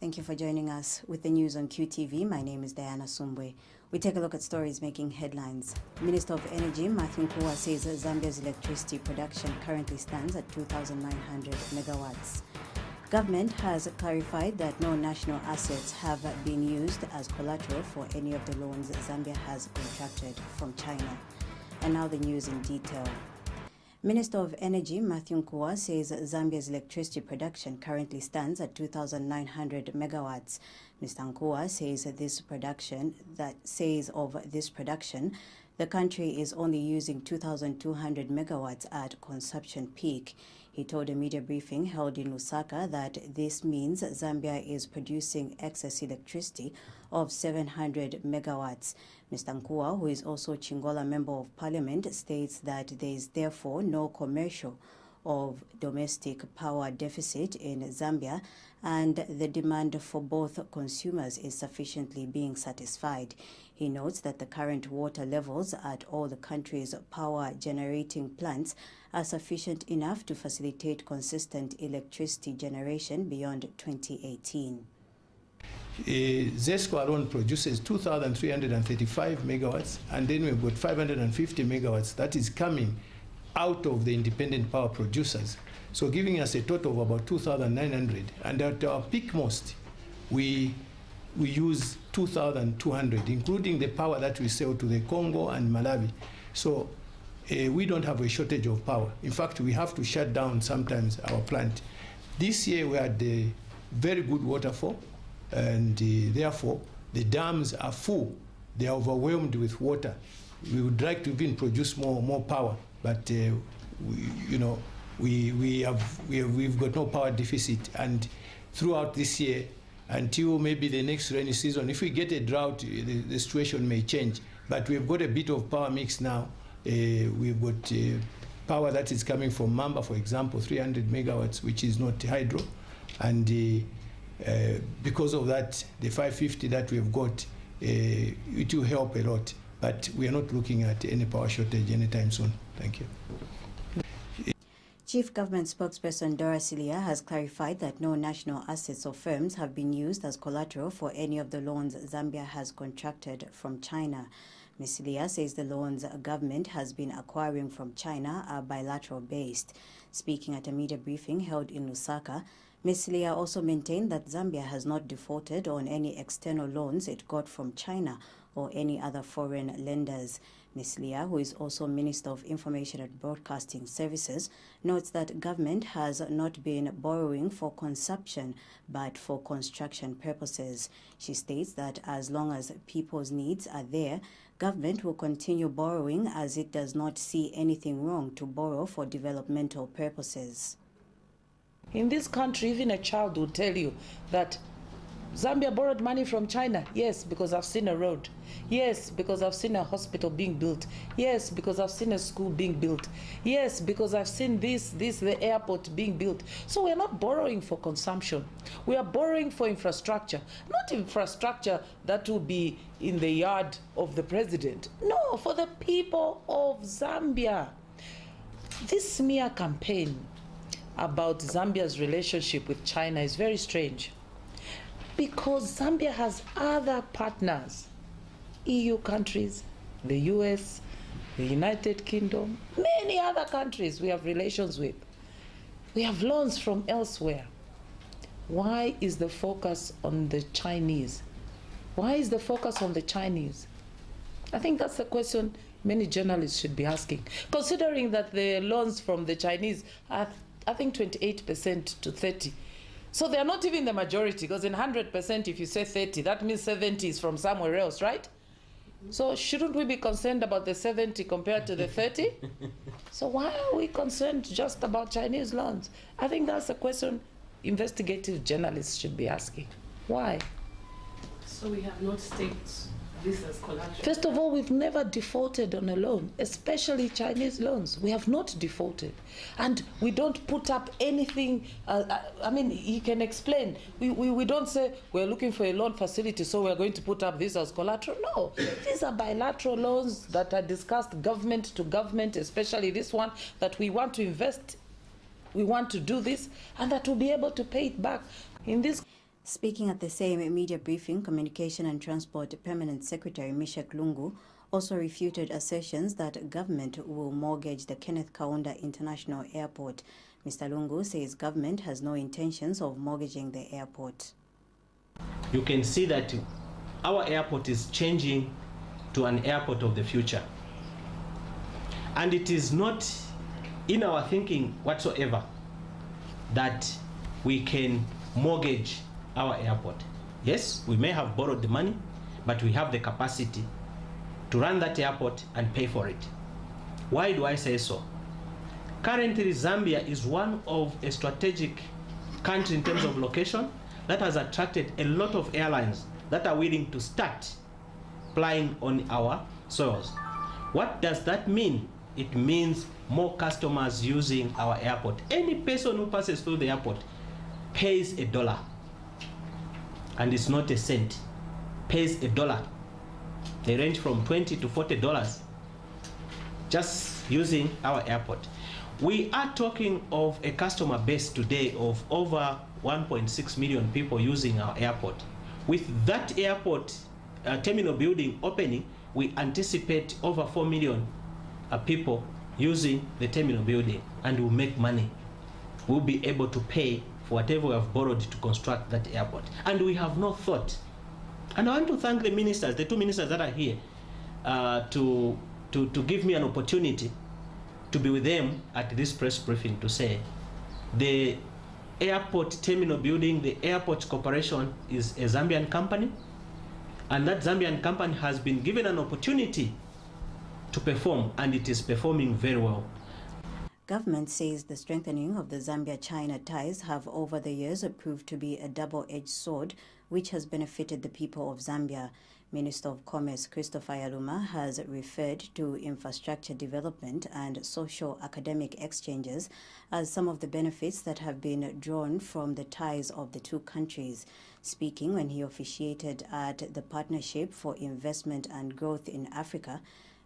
Thank you for joining us with the news on QTV. My name is Diana Sumbwe. We take a look at stories making headlines. Minister of Energy Matthew Nkua says Zambia's electricity production currently stands at 2,900 megawatts. Government has clarified that no national assets have been used as collateral for any of the loans Zambia has contracted from China. And now the news in detail. Minister of Energy Matthew Nkua says Zambia's electricity production currently stands at 2,900 megawatts. Mr. Nkua says of this production, the country is only using 2,200 megawatts at consumption peak. He told a media briefing held in Lusaka that this means Zambia is producing excess electricity of 700 megawatts. Mr. Nkua, who is also Chingola Member of Parliament, states that there is therefore no commercial of domestic power deficit in Zambia, and the demand for both consumers is sufficiently being satisfied. He notes that the current water levels at all the country's power generating plants are sufficient enough to facilitate consistent electricity generation beyond 2018. ZESCO alone produces 2,335 megawatts, and then we've got 550 megawatts that is coming out of the independent power producers, so giving us a total of about 2,900. And at our peak most, we use 2,200, including the power that we sell to the Congo and Malawi. So we don't have a shortage of power. In fact, we have to shut down sometimes our plant. This year we had a very good waterfall, and therefore the dams are full. They are overwhelmed with water. We would like to even produce more power, but we've got no power deficit. And throughout this year, until maybe the next rainy season, if we get a drought, the situation may change. But we've got a bit of power mix now. We've got power that is coming from Mamba, for example, 300 megawatts, which is not hydro. And because of that, the 550 that we've got, it will help a lot. But we are not looking at any power shortage anytime soon. Thank you. Chief Government Spokesperson Dora Silia has clarified that no national assets or firms have been used as collateral for any of the loans Zambia has contracted from China. Ms. Silia says the loans government has been acquiring from China are bilateral based. Speaking at a media briefing held in Lusaka, Ms. Silia also maintained that Zambia has not defaulted on any external loans it got from China or any other foreign lenders. Ms. Silia, who is also Minister of Information and Broadcasting Services, notes that government has not been borrowing for consumption but for construction purposes. She states that as long as people's needs are there, government will continue borrowing, as it does not see anything wrong to borrow for developmental purposes. In this country, even a child will tell you that Zambia borrowed money from China. Yes, because I've seen a road. Yes, because I've seen a hospital being built. Yes, because I've seen a school being built. Yes, because I've seen the airport being built. So we're not borrowing for consumption. We are borrowing for infrastructure. Not infrastructure that will be in the yard of the president. No, for the people of Zambia. This smear campaign about Zambia's relationship with China is very strange, because Zambia has other partners, EU countries, the US, the United Kingdom, many other countries we have relations with. We have loans from elsewhere. Why is the focus on the Chinese? Why is the focus on the Chinese? I think that's the question many journalists should be asking, considering that the loans from the Chinese are, I think, 28% to 30%. So they are not even the majority, because in 100%, if you say 30, that means 70 is from somewhere else, right? So shouldn't we be concerned about the 70 compared to the 30? So why are we concerned just about Chinese loans? I think that's a question investigative journalists should be asking. Why? So we have not staked this as collateral? First of all, we've never defaulted on a loan, especially Chinese loans. We have not defaulted. And we don't put up anything. I mean, you can explain. We don't say we're looking for a loan facility, so we're going to put up this as collateral. No, these are bilateral loans that are discussed government to government, especially this one, that we want to invest, we want to do this, and that we'll be able to pay it back. In this Speaking at the same media briefing, Communication and Transport Permanent Secretary Mishek Lungu also refuted assertions that government will mortgage the Kenneth Kaunda International Airport. Mr. Lungu says government has no intentions of mortgaging the airport. You can see that our airport is changing to an airport of the future. And it is not in our thinking whatsoever that we can mortgage our airport. Yes, we may have borrowed the money, but we have the capacity to run that airport and pay for it. Why do I say so? Currently, Zambia is one of a strategic country in terms of location that has attracted a lot of airlines that are willing to start flying on our soils. What does that mean? It means more customers using our airport. Any person who passes through the airport pays $1, and it's not a cent, pays $1. They range from $20 to $40 just using our airport. We are talking of a customer base today of over 1.6 million people using our airport. With that airport terminal building opening, we anticipate over 4 million people using the terminal building, and we'll make money. We'll be able to pay for whatever we have borrowed to construct that airport. And we have no thought. And I want to thank the ministers, the two ministers that are here, to give me an opportunity to be with them at this press briefing to say the airport terminal building, the airport corporation is a Zambian company, and that Zambian company has been given an opportunity to perform, and it is performing very well. Government says the strengthening of the Zambia-China ties have over the years proved to be a double-edged sword, which has benefited the people of Zambia. Minister of Commerce Christopher Yaluma has referred to infrastructure development and socio-academic exchanges as some of the benefits that have been drawn from the ties of the two countries. Speaking when he officiated at the Partnership for Investment and Growth in Africa,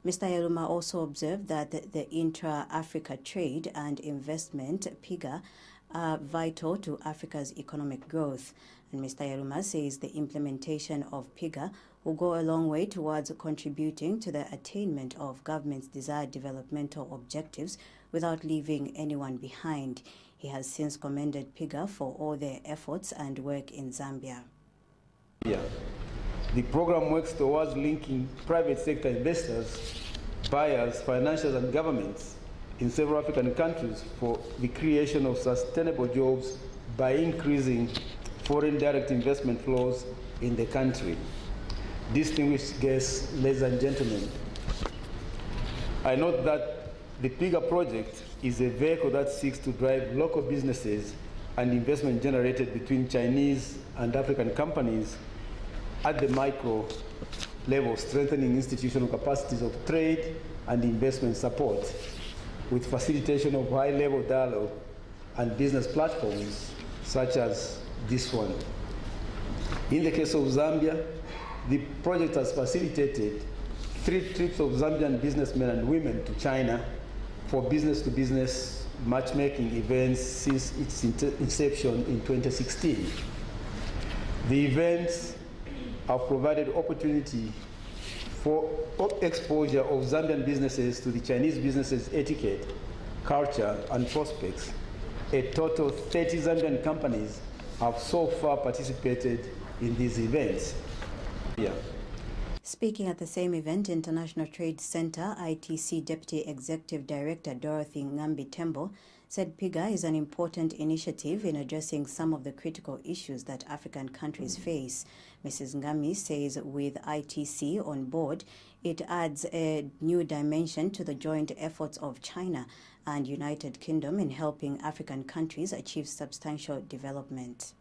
Mr. Yaluma also observed that the intra-Africa trade and investment, PIGA, are vital to Africa's economic growth. And Mr. Yaluma says the implementation of PIGA will go a long way towards contributing to the attainment of government's desired developmental objectives without leaving anyone behind. He has since commended PIGA for all their efforts and work in Zambia. The program works towards linking private sector investors, buyers, financials, and governments in several African countries for the creation of sustainable jobs by increasing foreign direct investment flows in the country. Distinguished guests, ladies and gentlemen, I note that the PIGA project is a vehicle that seeks to drive local businesses and investment generated between Chinese and African companies at the micro level, strengthening institutional capacities of trade and investment support, with facilitation of high-level dialogue and business platforms such as this one. In the case of Zambia, the project has facilitated 3 trips of Zambian businessmen and women to China for business-to-business matchmaking events since its inception in 2016. The events have provided opportunity for exposure of Zambian businesses to the Chinese businesses' etiquette, culture, and prospects. A total of 30 Zambian companies have so far participated in these events. Speaking at the same event, International Trade Center ITC Deputy Executive Director Dorothy Ngambi Tembo said PIGA is an important initiative in addressing some of the critical issues that African countries face. Mrs. Ngambi says with ITC on board, it adds a new dimension to the joint efforts of China and United Kingdom in helping African countries achieve substantial development.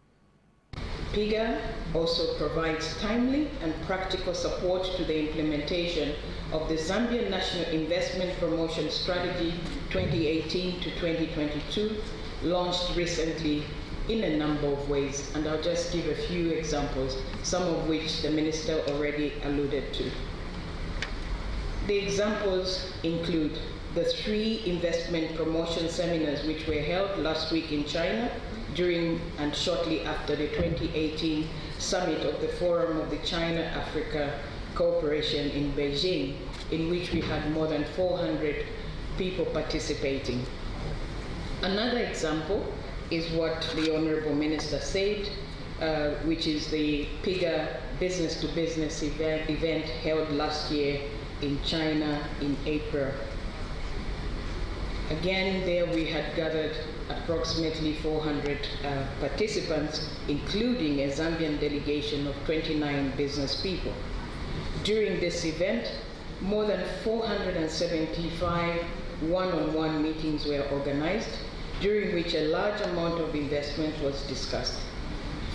PIGA also provides timely and practical support to the implementation of the Zambian National Investment Promotion Strategy 2018 to 2022, launched recently in a number of ways. And I'll just give a few examples, some of which the Minister already alluded to. The examples include the 3 investment promotion seminars which were held last week in China during and shortly after the 2018 summit of the Forum of the China-Africa Cooperation in Beijing, in which we had more than 400 people participating. Another example is what the Honorable Minister said, which is the PIGA business-to-business event held last year in China in April. Again, there we had gathered approximately 400 participants, including a Zambian delegation of 29 business people. During this event, more than 475 one-on-one meetings were organized, during which a large amount of investment was discussed.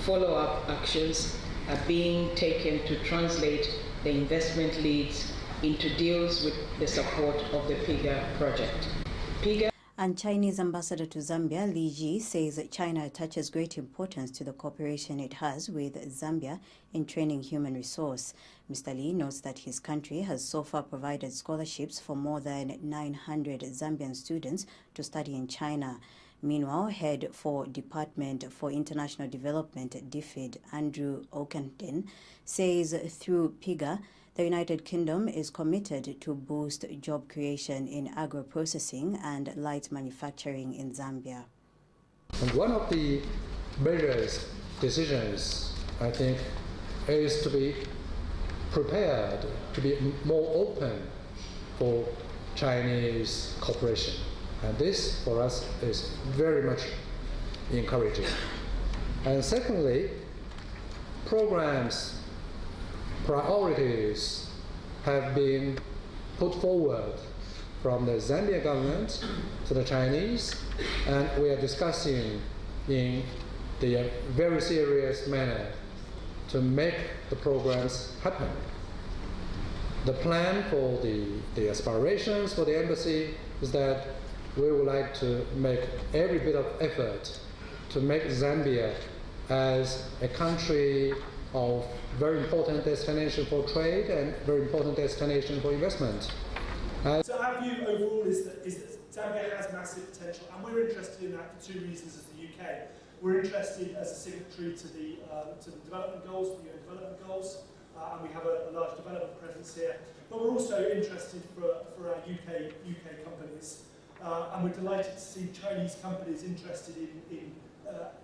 Follow-up actions are being taken to translate the investment leads into deals with the support of the PIGA project. PIGA And Chinese ambassador to Zambia, Li Ji, says that China attaches great importance to the cooperation it has with Zambia in training human resource. Mr. Li notes that his country has so far provided scholarships for more than 900 Zambian students to study in China. Meanwhile, head for Department for International Development, DFID, Andrew Okenden, says through PIGA, the United Kingdom is committed to boost job creation in agro-processing and light manufacturing in Zambia. And one of the major decisions, I think, is to be prepared to be more open for Chinese cooperation. And this, for us, is very much encouraging. And secondly, programs, priorities have been put forward from the Zambian government to the Chinese, and we are discussing in the very serious manner to make the programs happen. The plan for the aspirations for the embassy is that we would like to make every bit of effort to make Zambia as a country of very important destination for trade and very important destination for investment. So our view overall is that Zambia has massive potential, and we're interested in that for 2 reasons as the UK. We're interested as a signatory to the development goals, the UN development goals, and we have a large development presence here. But we're also interested for our UK companies, and we're delighted to see Chinese companies interested in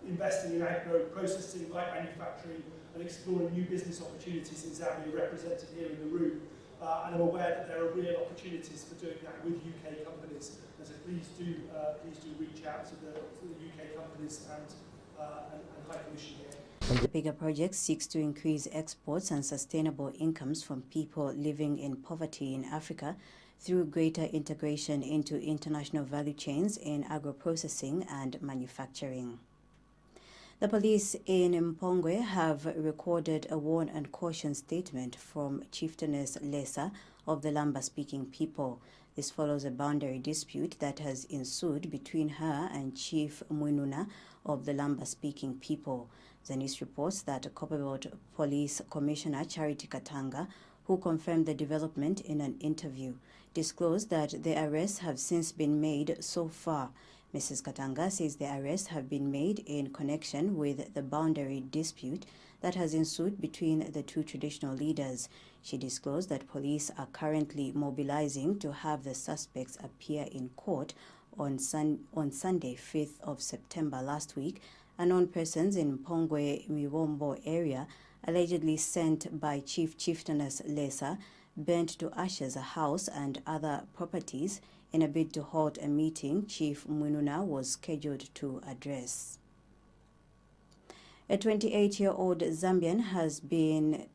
investing in agro-processing, light manufacturing, and exploring new business opportunities in Zambia, represented here in the room. And I'm aware that there are real opportunities for doing that with UK companies. And so please do reach out to the UK companies and High Commission here. The PIGA project seeks to increase exports and sustainable incomes from people living in poverty in Africa through greater integration into international value chains in agro-processing and manufacturing. The police in Mpongwe have recorded a warn and caution statement from Chieftainess Lesa of the Lamba-speaking people. This follows a boundary dispute that has ensued between her and Chief Mwinuna of the Lamba-speaking people. The news reports that Copperbelt Police Commissioner Charity Katanga, who confirmed the development in an interview, disclosed that the arrests have since been made so far. Mrs. Katanga says the arrests have been made in connection with the boundary dispute that has ensued between the two traditional leaders. She disclosed that police are currently mobilizing to have the suspects appear in court on Sunday, 5th of September last week. Unknown persons in Mpongwe Miwombo area allegedly sent by Chieftainess Lesa burnt to ashes a house and other properties in a bid to halt a meeting Chief Mwinuna was scheduled to address. A 28-year-old Zambian has been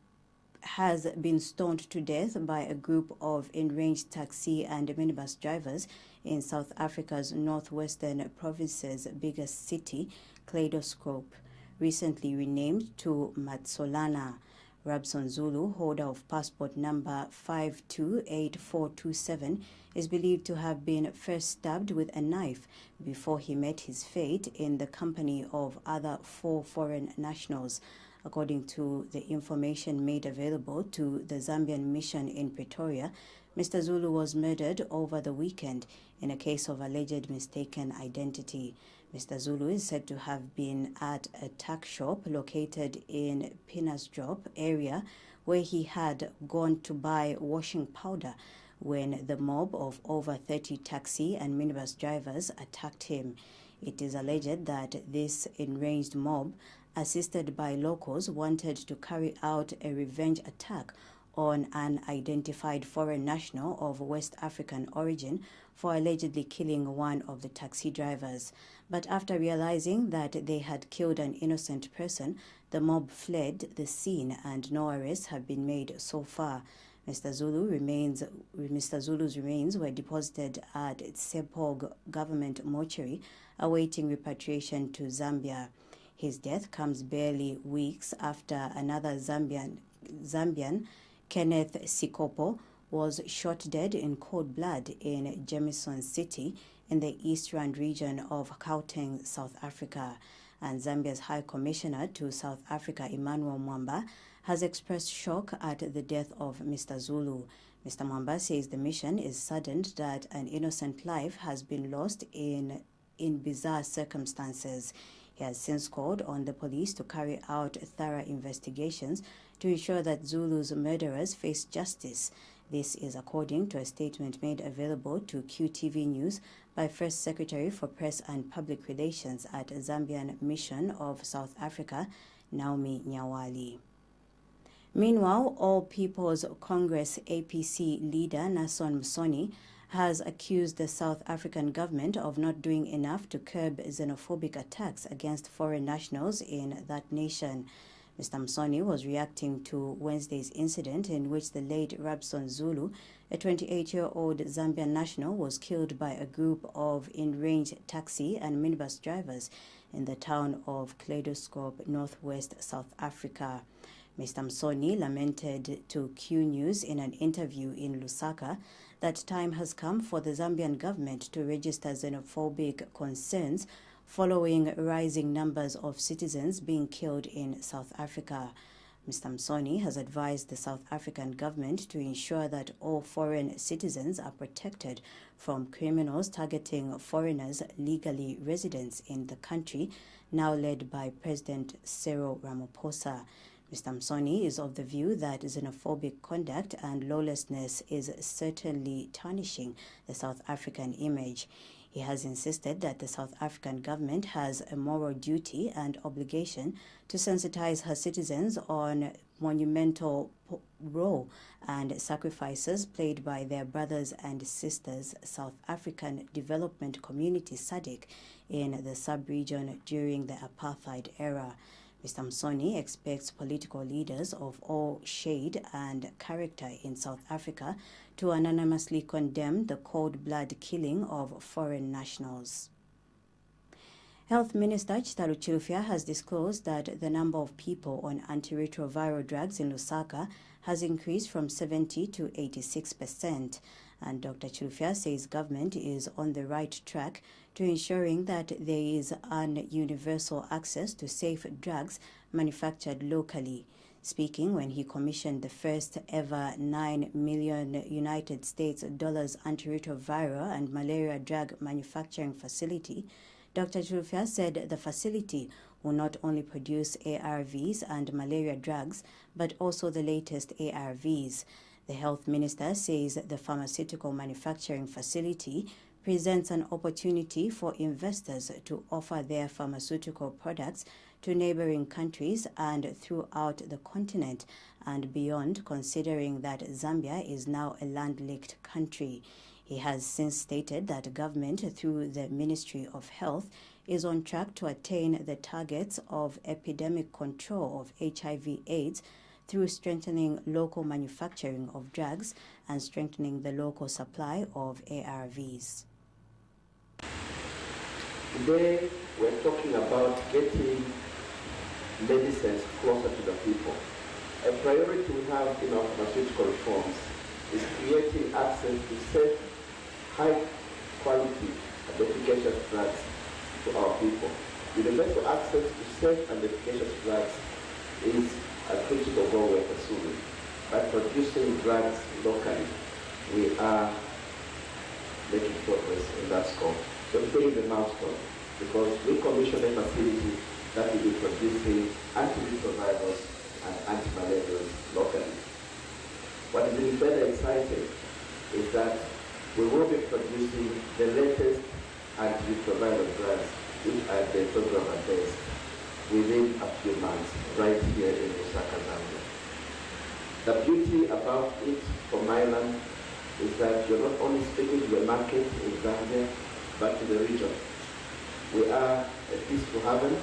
stoned to death by a group of enraged taxi and minibus drivers in South Africa's northwestern province's biggest city, Kaleidoscope, recently renamed to Matsolana. Rabson Zulu, holder of passport number 528427, is believed to have been first stabbed with a knife before he met his fate in the company of other 4 foreign nationals. According to the information made available to the Zambian mission in Pretoria, Mr. Zulu was murdered over the weekend in a case of alleged mistaken identity. Mr. Zulu is said to have been at a tuck shop located in Pinasdrop area where he had gone to buy washing powder when the mob of over 30 taxi and minibus drivers attacked him. It is alleged that this enraged mob, assisted by locals, wanted to carry out a revenge attack on an identified foreign national of West African origin for allegedly killing one of the taxi drivers. But after realizing that they had killed an innocent person, the mob fled the scene and no arrests have been made so far. Mr. Zulu's remains were deposited at Sepog government mortuary, awaiting repatriation to Zambia. His death comes barely weeks after another Zambian, Kenneth Sikopo, was shot dead in cold blood in Jamison City in the East Rand region of Gauteng, South Africa. And Zambia's High Commissioner to South Africa, Emmanuel Mwamba, has expressed shock at the death of Mr. Zulu. Mr. Mwamba says the mission is saddened that an innocent life has been lost in bizarre circumstances. He has since called on the police to carry out thorough investigations to ensure that Zulu's murderers face justice. This is according to a statement made available to QTV News by First Secretary for Press and Public Relations at Zambian Mission of South Africa, Naomi Nyawali. Meanwhile, All People's Congress APC leader Nason Msoni has accused the South African government of not doing enough to curb xenophobic attacks against foreign nationals in that nation. Mr. Msoni was reacting to Wednesday's incident in which the late Rabson Zulu, a 28-year-old Zambian national, was killed by a group of enraged taxi and minibus drivers in the town of Kaleidoscope, northwest South Africa. Mr. Msoni lamented to Q News in an interview in Lusaka that time has come for the Zambian government to register xenophobic concerns following rising numbers of citizens being killed in South Africa. Mr. Msoni has advised the South African government to ensure that all foreign citizens are protected from criminals targeting foreigners legally residents in the country, now led by President Cyril Ramaphosa. Mr. Msoni is of the view that xenophobic conduct and lawlessness is certainly tarnishing the South African image. He has insisted that the South African government has a moral duty and obligation to sensitize her citizens on monumental role and sacrifices played by their brothers and sisters, South African Development Community SADC, in the sub-region during the apartheid era. Mr. Msoni expects political leaders of all shade and character in South Africa to unanimously condemn the cold-blood killing of foreign nationals. Health Minister Chitalu Chilufya has disclosed that the number of people on antiretroviral drugs in Lusaka has increased from 70 to 86%. And Dr. Chilufya says government is on the right track to ensuring that there is an universal access to safe drugs manufactured locally. Speaking when he commissioned the first ever $9 million United States antiretroviral and malaria drug manufacturing facility, Dr. Chilufya said the facility will not only produce ARVs and malaria drugs, but also the latest ARVs. The health minister says the pharmaceutical manufacturing facility presents an opportunity for investors to offer their pharmaceutical products to neighboring countries and throughout the continent and beyond, considering that Zambia is now a land-linked country. He has since stated that government, through the Ministry of Health, is on track to attain the targets of epidemic control of HIV/AIDS through strengthening local manufacturing of drugs and strengthening the local supply of ARVs. Today, we're talking about getting medicines closer to the people. A priority we have in our pharmaceutical reforms is creating access to safe, high quality and efficacious drugs to our people. Universal access to safe and efficacious drugs is a critical goal we're pursuing by producing drugs locally. we are making progress in that scope. So we're getting the milestone because we commissioned a facility that will be producing antiretrovirals and antimalarials locally. What is really further exciting is that we will be producing the latest antiretroviral drugs which are dentographer based within a few months right here in Lusaka, Zambia. The beauty about it for Mylan is that you're not only speaking to the market in Zambia, but to the region. We are a peaceful haven.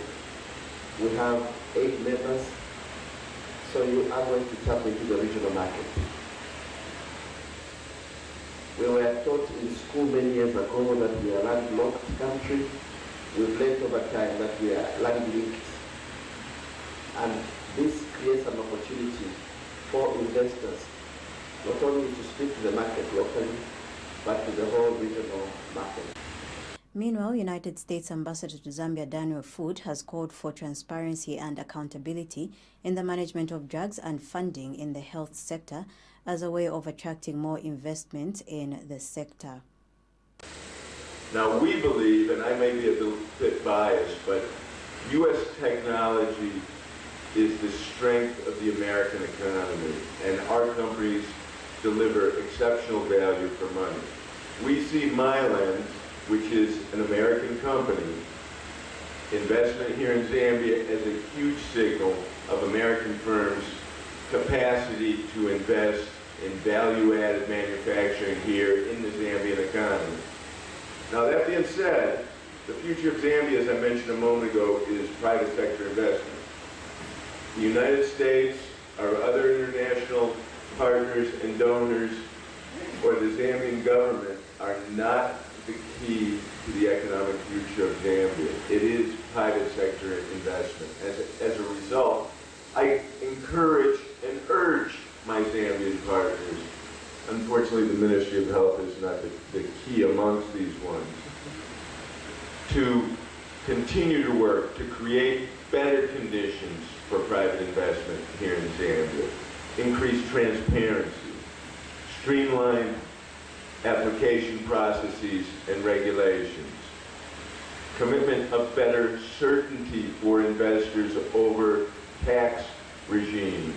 We have 8 members, so you are going to tap into the regional market. We were taught in school many years ago that we are a landlocked country. We've learned over time that we are land-linked. And this creates an opportunity for investors, not only to speak to the market locally, but to the whole regional market. Meanwhile, United States Ambassador to Zambia Daniel Foot has called for transparency and accountability in the management of drugs and funding in the health sector as a way of attracting more investment in the sector. Now we believe, and I may be a little bit biased, but U.S. technology is the strength of the American economy, and our companies deliver exceptional value for money. We see Mylan, which is an American company, investment here in Zambia as a huge signal of American firms' capacity to invest in value-added manufacturing here in the Zambian economy. Now that being said, the future of Zambia, as I mentioned a moment ago, is private sector investment. The United States, our other international partners and donors, or the Zambian government are not the key to the economic future of Zambia. It is private sector investment. As a result, I encourage and urge my Zambian partners. Unfortunately, the Ministry of Health is not the key amongst these ones. To continue to work to create better conditions for private investment here in Zambia, increase transparency, streamline application processes and regulations, commitment of better certainty for investors over tax regimes,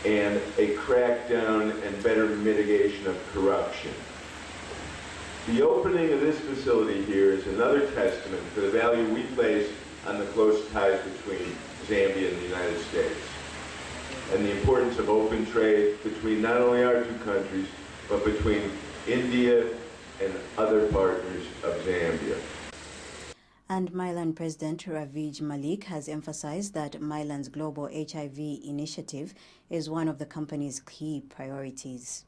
and a crackdown and better mitigation of corruption. The opening of this facility here is another testament to the value we place on the close ties between Zambia and the United States, and the importance of open trade between not only our two countries, but between India and other partners of Zambia. And Mylan President Ravij Malik has emphasized that Mylan's global HIV initiative is one of the company's key priorities.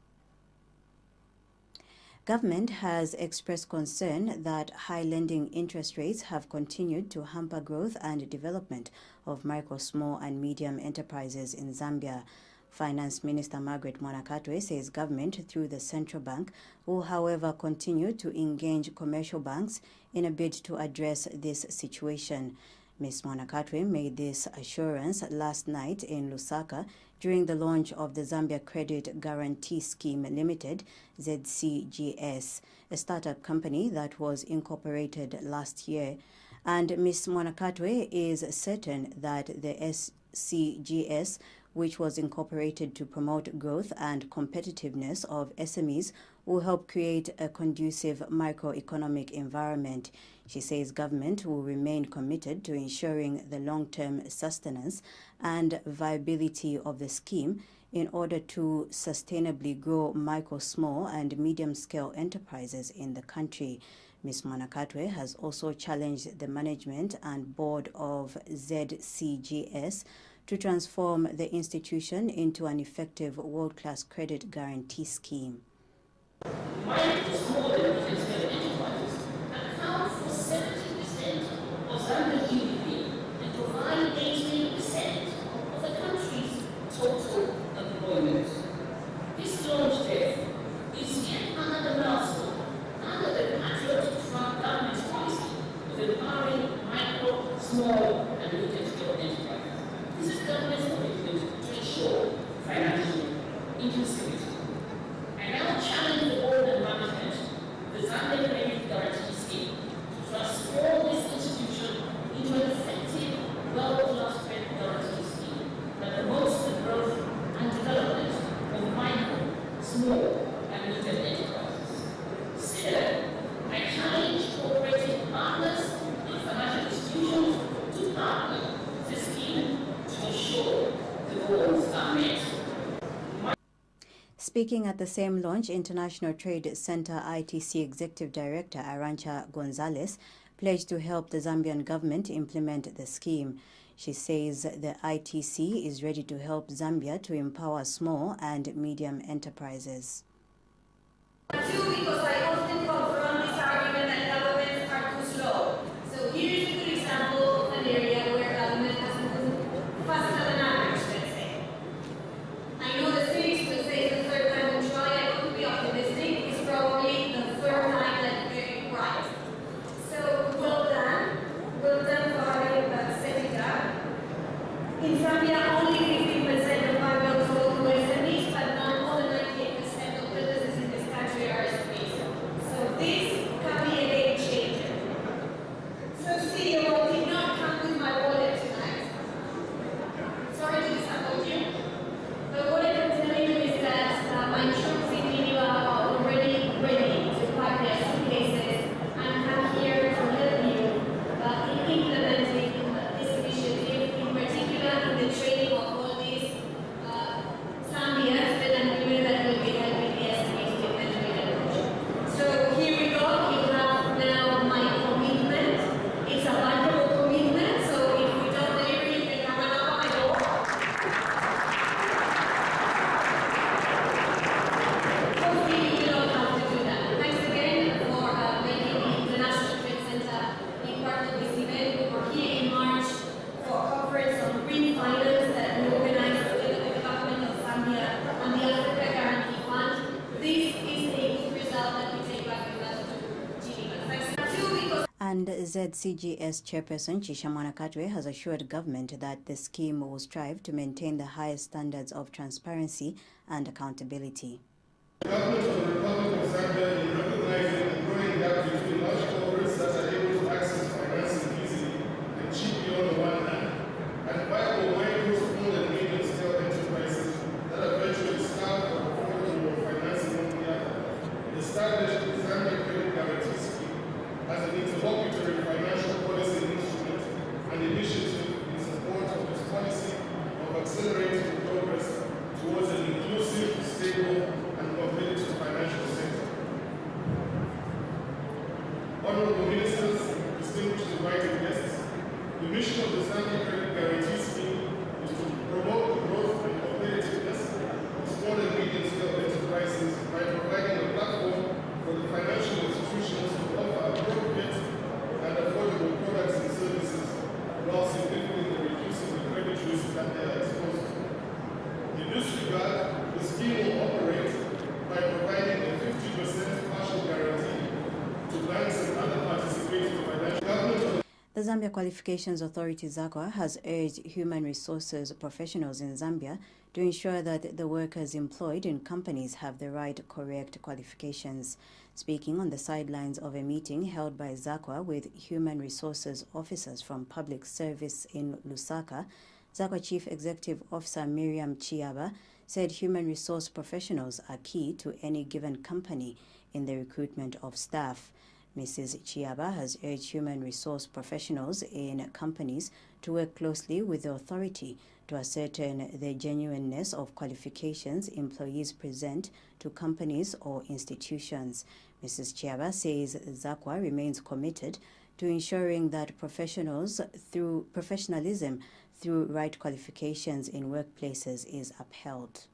Government has expressed concern that high lending interest rates have continued to hamper growth and development of micro, small and medium enterprises in Zambia. Finance Minister Margaret Mwanakatwe says government through the central bank will, however, continue to engage commercial banks in a bid to address this situation. Ms. Mwanakatwe made this assurance last night in Lusaka during the launch of the Zambia Credit Guarantee Scheme Limited, ZCGS, a startup company that was incorporated last year. And Ms. Mwanakatwe is certain that the ZCGS, which was incorporated to promote growth and competitiveness of SMEs, will help create a conducive microeconomic environment. She says government will remain committed to ensuring the long-term sustenance and viability of the scheme in order to sustainably grow micro, small and medium-scale enterprises in the country. Ms. Mwanakatwe has also challenged the management and board of ZCGS to transform the institution into an effective world-class credit guarantee scheme. Micro, small and medium-scale enterprises account for 70% of Zambian GDP and provide 18% of the country's total employment. This launch, therefore, is yet another milestone under the Patriotic Front government's policy of empowering micro, small and medium-scale enterprises. This is government's commitment to ensure financial inclusivity. I now challenge Speaking at the same launch, International Trade Center ITC Executive Director Arancha Gonzalez pledged to help the Zambian government implement the scheme. She says the ITC is ready to help Zambia to empower small and medium enterprises. Because I often confront this argument that governments are too slow. So here's a good example of an area where government has moved faster than average, let's say. I know the cynics will say the third time we try. I want to be optimistic. It's probably the third time that we get it right. So well done for setting it up. In Zambia, only 15% of our bills go to SMEs, but not more than 98% of businesses in this country are SMEs. So this can be a game changer. So CEO did not come with my wallet tonight. Sorry to disappoint you. But what I can tell you is that my troops in India are already ready to pack their suitcases and come here to help you in implementing this initiative, in particular in the training of all these Zambians, men and women that will be helping the SMEs to implement the approach. So here we go. You have now my commitment. It's a bankable commitment. So if we don't deliver, you can come and knock on my door. Hopefully you don't have to do that. Thanks again for making the International Trade Center be part of this event. We're here in March for a conference on green finance that we organized together with the government of Zambia and the Africa Guarantee Fund. This is a good result that we take back with us to Geneva. Thanks too, because And ZCGS chairperson Chishamwana Katwe has assured government that the scheme will strive to maintain the highest standards of transparency and accountability. The government of the Republic of Zambia is recognizing the growing gap between large corporates that are able to access financing easily and cheaply on the one hand, and viable micro, small and medium scale enterprises that are virtually starved of affordable financing on the other. The established Zambia Credit Guarantee Scheme as an interlocutory financial policy instrument and initiative in support of this policy of accelerating progress towards an inclusive, stable, and competitive financial sector. Honorable Ministers, distinguished invited guests, the mission of the Zambia Credit Guarantee Scheme is to promote the growth and competitiveness of small and medium-scale enterprises by providing a platform for the financial institutions to offer appropriate and affordable products and services while significantly reducing the credit risk that they are exposed to. In this regard, the scheme will operate by providing a 50% partial guarantee to banks and other participating financial government. The Zambia Qualifications Authority ZAQA has urged human resources professionals in Zambia to ensure that the workers employed in companies have the right correct qualifications. Speaking on the sidelines of a meeting held by ZAQA with human resources officers from public service in Lusaka, ZAQA Chief Executive Officer Miriam Chiaba said human resource professionals are key to any given company in the recruitment of staff. Mrs. Chiaba has urged human resource professionals in companies to work closely with the authority to ascertain the genuineness of qualifications employees present to companies or institutions. Mrs. Chiaba says ZAQA remains committed to ensuring that professionalism through right qualifications in workplaces is upheld.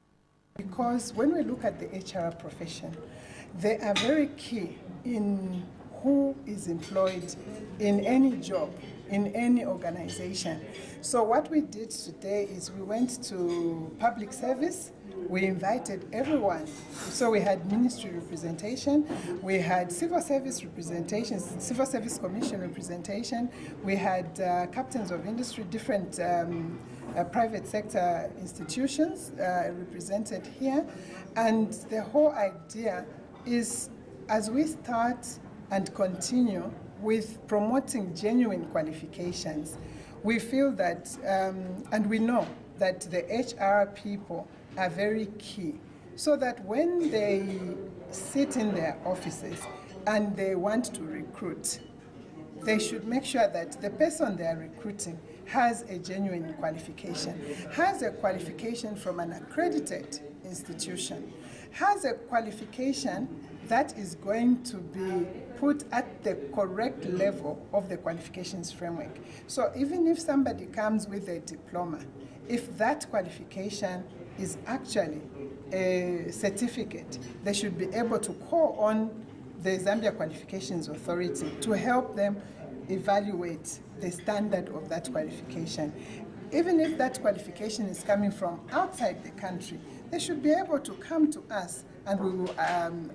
Because when we look at the HR profession, they are very key in who is employed in any job, in any organization. So what we did today is we went to public service, we invited everyone. So we had ministry representation, we had civil service representation, civil service commission representation, we had captains of industry, different private sector institutions represented here. And the whole idea is, as we start and continue with promoting genuine qualifications, we feel that, and we know that the HR people are very key, so that when they sit in their offices and they want to recruit, they should make sure that the person they are recruiting has a genuine qualification, has a qualification from an accredited institution. has a qualification that is going to be put at the correct level of the qualifications framework. So even if somebody comes with a diploma, if that qualification is actually a certificate, they should be able to call on the Zambia Qualifications Authority to help them evaluate the standard of that qualification. Even if that qualification is coming from outside the country, they should be able to come to us and we will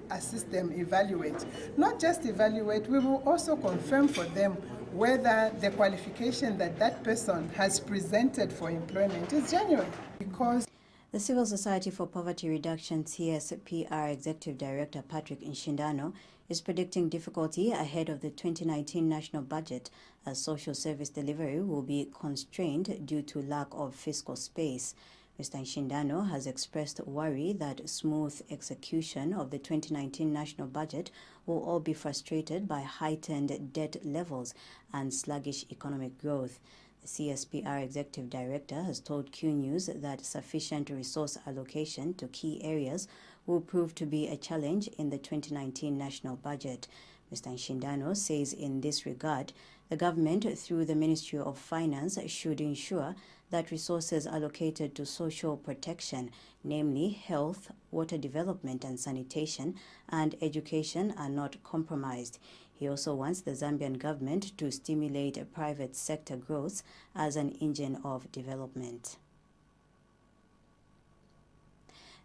assist them evaluate. Not just evaluate, we will also confirm for them whether the qualification that that person has presented for employment is genuine. Because the Civil Society for Poverty Reduction CSPR Executive Director Patrick Nshindano is predicting difficulty ahead of the 2019 national budget as social service delivery will be constrained due to lack of fiscal space. Mr. Nshindano has expressed worry that smooth execution of the 2019 national budget will all be frustrated by heightened debt levels and sluggish economic growth. The CSPR Executive Director has told Q News that sufficient resource allocation to key areas will prove to be a challenge in the 2019 national budget. Mr. Nshindano says in this regard, the government, through the Ministry of Finance, should ensure that resources allocated to social protection, namely health, water development and sanitation, and education, are not compromised. He also wants the Zambian government to stimulate private sector growth as an engine of development.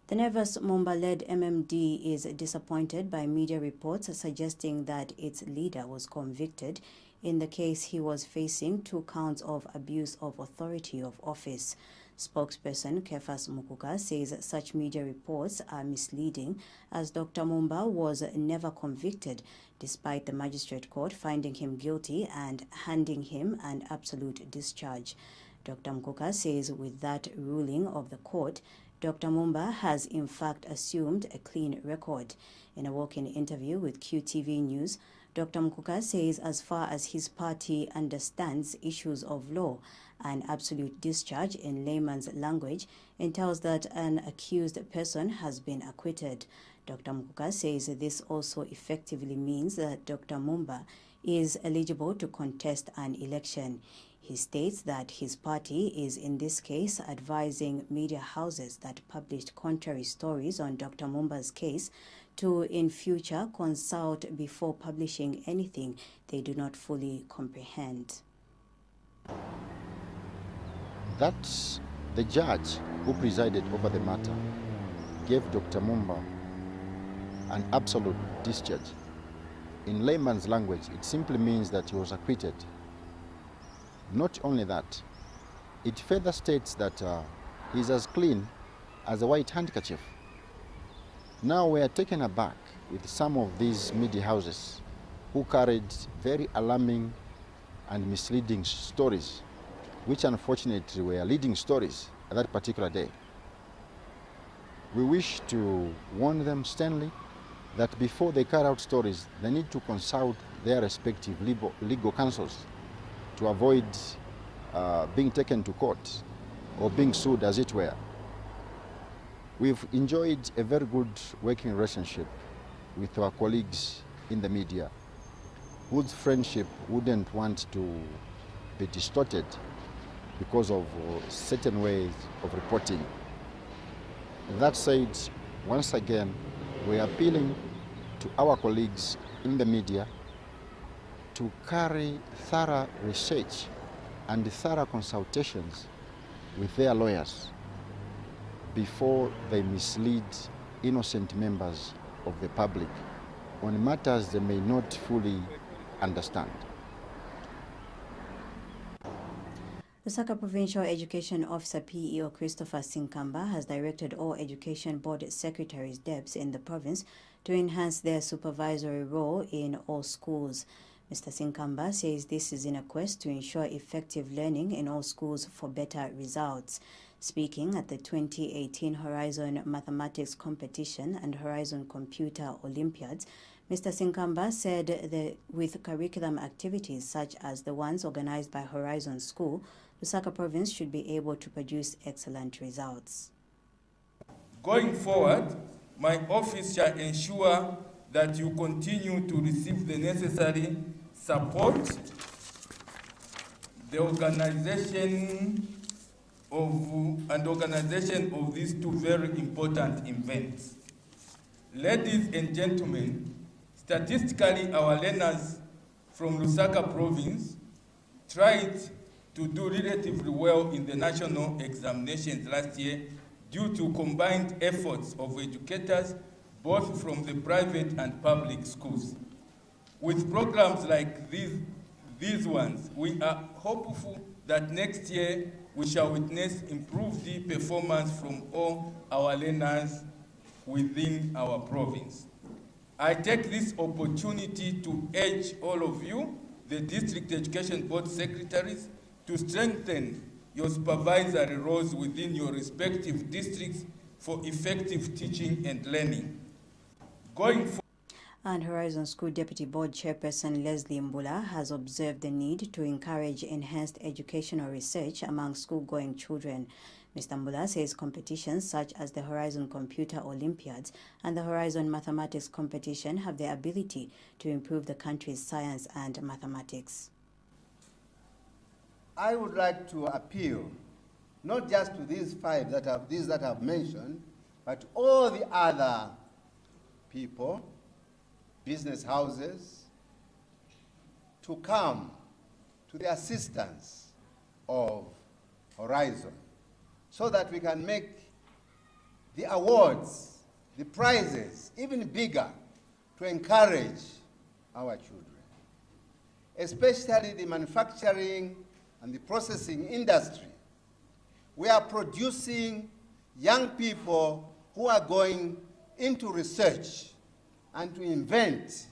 The Nervous Mumba-led MMD is disappointed by media reports suggesting that its leader was convicted in the case he was facing 2 counts of abuse of authority of office. Spokesperson Kefas Mukuka says such media reports are misleading as Dr. Mumba was never convicted despite the magistrate court finding him guilty and handing him an absolute discharge. Dr. Mukuka says with that ruling of the court, Dr. Mumba has in fact assumed a clean record. In a walk-in interview with QTV News, Dr. Mukuka says as far as his party understands issues of law, an absolute discharge in layman's language entails that an accused person has been acquitted. Dr. Mukuka says this also effectively means that Dr. Mumba is eligible to contest an election. He states that his party is in this case advising media houses that published contrary stories on Dr. Mumba's case to in future consult before publishing anything they do not fully comprehend. That the judge who presided over the matter gave Dr. Mumba an absolute discharge. In layman's language, it simply means that he was acquitted. Not only that, it further states that he's as clean as a white handkerchief. Now we are taken aback with some of these media houses who carried very alarming and misleading stories, which unfortunately were leading stories at that particular day. We wish to warn them sternly that before they carry out stories, they need to consult their respective legal counsels to avoid being taken to court or being sued, as it were. We've enjoyed a very good working relationship with our colleagues in the media, whose friendship wouldn't want to be distorted because of certain ways of reporting. That said, once again, we are appealing to our colleagues in the media to carry thorough research and thorough consultations with their lawyers before they mislead innocent members of the public on matters they may not fully understand. Lusaka Provincial Education Officer PEO Christopher Sinkamba has directed all Education Board Secretaries DEBs in the province to enhance their supervisory role in all schools. Mr. Sinkamba says this is in a quest to ensure effective learning in all schools for better results. Speaking at the 2018 Horizon Mathematics Competition and Horizon Computer Olympiads, Mr. Sinkamba said that with curriculum activities such as the ones organized by Horizon School, Lusaka Province should be able to produce excellent results. Going forward, my office shall ensure that you continue to receive the necessary support, the organization of these two very important events. Ladies and gentlemen, statistically, our learners from Lusaka province tried to do relatively well in the national examinations last year due to combined efforts of educators both from the private and public schools. With programs like these ones, we are hopeful that next year we shall witness improved performance from all our learners within our province. I take this opportunity to urge all of you, the District Education Board Secretaries, to strengthen your supervisory roles within your respective districts for effective teaching and learning. Going forward, And Horizon School Deputy Board Chairperson Leslie Mbula has observed the need to encourage enhanced educational research among school-going children. Mr. Mbula says competitions such as the Horizon Computer Olympiads and the Horizon Mathematics Competition have the ability to improve the country's science and mathematics. I would like to appeal not just to these five that I've mentioned, but all the other people, business houses, to come to the assistance of Horizon so that we can make the awards, the prizes, even bigger to encourage our children, especially the manufacturing and the processing industry. We are producing young people who are going into research and to invent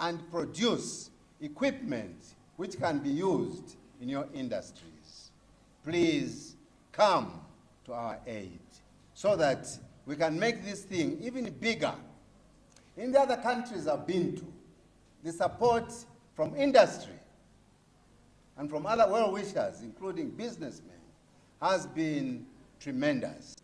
and produce equipment which can be used in your industries. Please come to our aid so that we can make this thing even bigger. In the other countries I've been to, the support from industry and from other well-wishers, including businessmen, has been tremendous.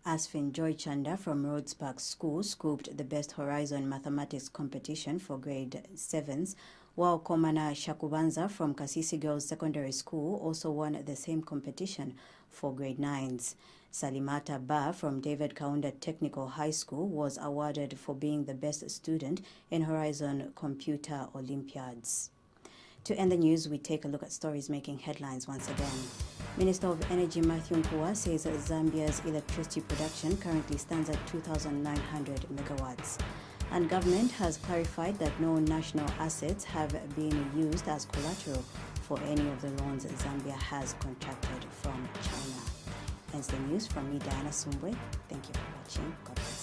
Asfin Joy Chanda from Rhodes Park School scooped the Best Horizon Mathematics competition for grade 7s, while Komana Shakubanza from Kasisi Girls Secondary School also won the same competition for grade 9s. Salimata Ba from David Kaunda Technical High School was awarded for being the best student in Horizon Computer Olympiads. To end the news, we take a look at stories making headlines once again. Minister of Energy Matthew Nkua says Zambia's electricity production currently stands at 2,900 megawatts. And government has clarified that no national assets have been used as collateral for any of the loans Zambia has contracted from China. Ends the news from me, Diana Sumbwe. Thank you for watching. God bless.